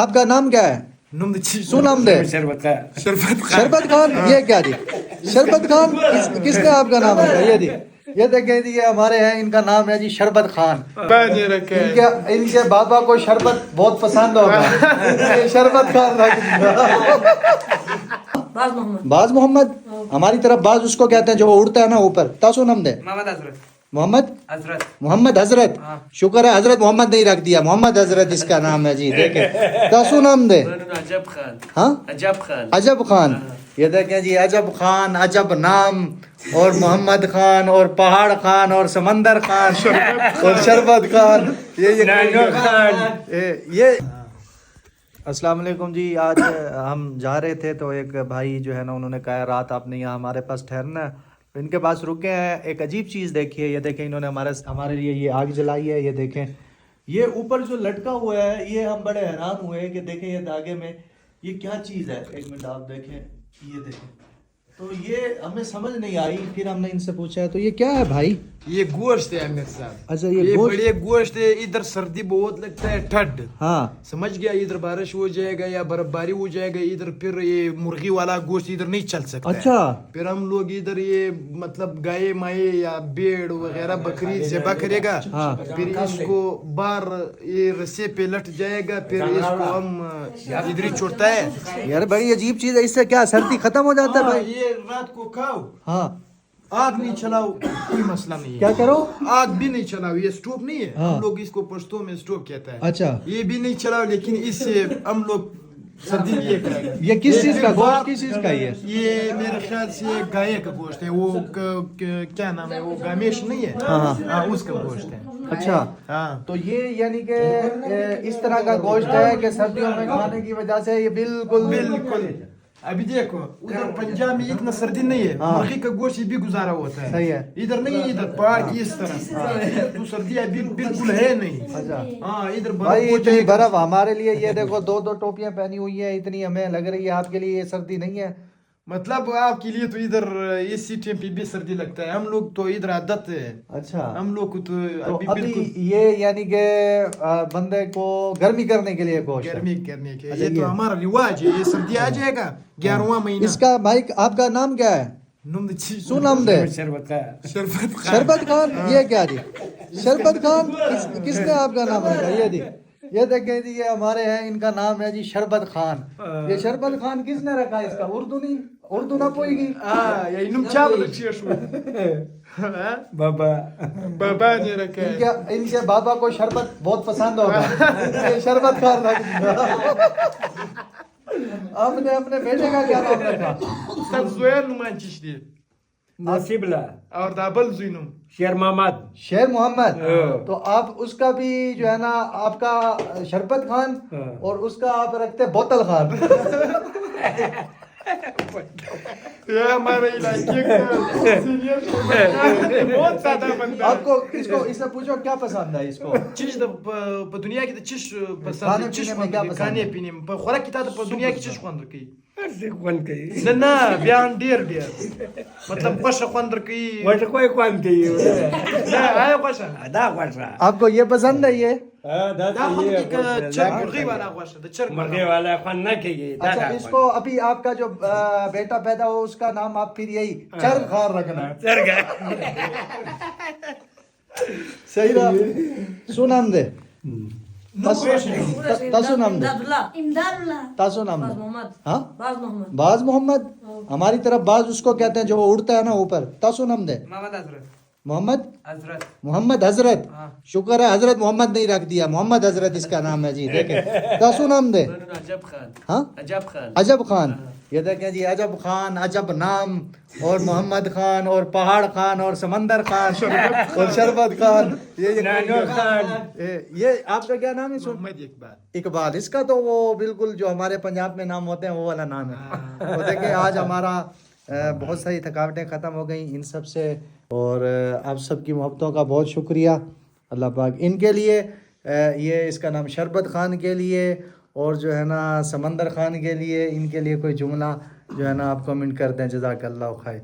آپ کا نام کیا ہے؟ سونام دے شربت خان. یہ کیا جی شربت خان کس نے آپ کا نام رکھا؟ یہ دیکھیں جی، یہ ہمارے ہیں، ان کا نام ہے جی شربت خان. ان کے بابا کو شربت بہت پسند ہوگا، یہ شربت خان رکھ دیا. باز محمد. ہماری طرف باز اس کو کہتے ہیں جو وہ اڑتا ہے نا اوپر. تاسو نام دے محمد حضرت. شکر ہے حضرت محمد نہیں رکھ دیا، محمد حضرت اس کا نام ہے جی. دیکھیں تاسو نام دے. ہاں عجب خان. یہ دیکھیں جی عجب خان، عجب نام، اور محمد خان، اور پہاڑ خان، اور سمندر خان، اور شربت خان. یہ السلام علیکم جی. آج ہم جا رہے تھے تو ایک بھائی جو ہے نا، انہوں نے کہا رات آپ نے یہاں ہمارے پاس ٹھہرنا ہے. ان کے پاس رکے ہیں. ایک عجیب چیز دیکھیے، یہ دیکھیں انہوں نے ہمارے لیے یہ آگ جلائی ہے. یہ دیکھیں یہ اوپر جو لٹکا ہوا ہے، یہ ہم بڑے حیران ہوئے کہ دیکھیں یہ دھاگے میں یہ کیا چیز ہے. ایک منٹ آپ دیکھیں، یہ دیکھیں. تو یہ ہمیں سمجھ نہیں آئی. پھر ہم نے ان سے پوچھا ہے تو یہ کیا ہے بھائی؟ یہ گوشت ہے امیر صاحب. اچھا یہ بڑے گوشت ہے. ادھر سردی بہت لگتا ہے، ٹھنڈ. ہاں سمجھ گیا. ادھر بارش ہو جائے گا یا برف باری ہو جائے گا، ادھر پھر یہ مرغی والا گوشت ادھر نہیں چل سکتا. اچھا. پھر ہم لوگ ادھر یہ مطلب گائے مائے یا بیڑ وغیرہ بکری ذبح کرے گا. پھر اس کو باہر یہ رسے پہ لٹ جائے گا، پھر اس کو ہم ادھر ہی چھوڑتا ہے. یار بڑی عجیب چیز ہے. اس سے کیا سردی ختم ہو جاتا ہے بھائی؟ یہ رات کو کھاؤ، ہاں. آگ نہیں چلاؤ، کوئی مسئلہ نہیں ہے. کیا کرو؟ آگ بھی نہیں چلاؤ. یہ اسٹوو نہیں ہے، ہم لوگ اس کو پشتو میں اسٹوو کہتا ہے. اچھا. یہ بھی نہیں چلاؤ، لیکن اس سے ہم لوگ سردی یہ کریں گے. یہ کس چیز کا گوشت، کس چیز کا یہ میرے خیال سے گائے کا گوشت ہے. وہ کیا نام ہے، وہ گامیش نہیں ہے، ہاں اس کا گوشت ہے. اچھا. ہاں تو یہ یعنی کہ اس طرح کا گوشت ہے کہ سردیوں میں کھانے کی وجہ سے یہ بالکل. ابھی دیکھو ادھر پنجاب میں اتنا سردی نہیں ہے، مرغی کا گوشت بھی گزارا ہوتا ہے. صحیح ہے. ادھر نہیں، ادھر پہاڑ کی اس طرح تو سردی ابھی بالکل ہے نہیں. اچھا. ہاں ادھر بھائی برف اتنی برف ہمارے لیے، یہ دیکھو دو ٹوپیاں پہنی ہوئی ہیں، اتنی ہمیں لگ رہی ہے. آپ کے لیے یہ سردی نہیں ہے. مطلب آپ کے لیے تو ادھر اسی ٹائم پہ بھی سردی لگتا ہے. ہم لوگ تو ادھر عادت ہے. اچھا. ہم لوگ کو تو ابھی ابھی بالکل یہ یعنی کہ بندے کو گرمی کرنے کے لیے گوشت ہے. گرمی کرنے کے اچھا، یہ تو ہمارا رواج ہے. یہ سردی آ جائے گا 11واں مہینہ. اس کا بھائی آپ کا نام کیا ہے؟ سونام دے شربت خان. یہ کیا جی شربت خان کس نے آپ کا نام رکھا؟ یہ دیکھیں جی، یہ ہمارے ہیں، ان کا نام ہے جی شربت خان. یہ شربت خان کس نے رکھا اس کا؟ اردو نہ پوئے گی. بابا نے رکھا ہے. ان کے بابا کو شربت بہت پسند ہوگا، یہ شربت خان رکھ دیا. آپ نے اپنے بیٹے کا کیا نام رکھا؟ Ustad Zoyan Numan Çişli. نصیبلا اور دابل زینو. شیر محمد. شیر محمد. تو آپ اس کا بھی جو ہے نا، آپ کا شربت خان اور اس کا آپ رکھتے بوتل خان. یہ ہمارے علاقے کا سینئر بہت سادہ بندہ. آپ کو اس سے پوچھو کیا پسند ہے اس کو؟ چیش دنیا کی چیش کھانے پینے میں کیا پسند ہے؟ کھانے پینے میں خوراک کی تعداد دنیا کی چیش خواندر کی. کون کہی نہ بیان ډیر مطلب خوش خواندر کی. وٹ کوئی کون کہی نہ آیا خوش. دا خوشا آپ کو یہ پسند ہے یہ؟ دا خواندر چرک مرغی والا خوش ہے. چرک مرغی والا کون نہ کہی. اچھا. اس کو ابھی آپ کا جو بیٹا پیدا ہو اس کا نام آپ پھر یہی چرک خان رکھنا. صحیح رہا. سونام دے. تاسو نام دے. تاسو نام دے. ہاں باز محمد. ہماری طرف باز اس کو کہتے ہیں جو وہ اڑتا ہے نا اوپر. تاسو نام دے محمد حضرت. شکر ہے حضرت محمد نہیں رکھ دیا، محمد حضرت اس کا نام ہے جی. دیکھیں تاسو نام دے. ہاں عجب خان. یہ دیکھیں جی عجب خان، عجب نام، اور محمد خان، اور پہاڑ خان، اور سمندر خان، اور شربت خان. یہ آپ کا کیا نام ہے؟ محمد اقبال. اس کا تو وہ بالکل جو ہمارے پنجاب میں نام ہوتے ہیں وہ والا نام ہے. تو دیکھیں آج ہمارا بہت ساری تھکاوٹیں ختم ہو گئیں ان سب سے، اور آپ سب کی محبتوں کا بہت شکریہ. اللہ پاک ان کے لیے یہ اس کا نام شربت خان کے لیے، اور جو ہے نا سمندر خان کے لیے، ان کے لیے کوئی جملہ جو ہے نا آپ کمنٹ کر دیں. جزاک اللہ خیر.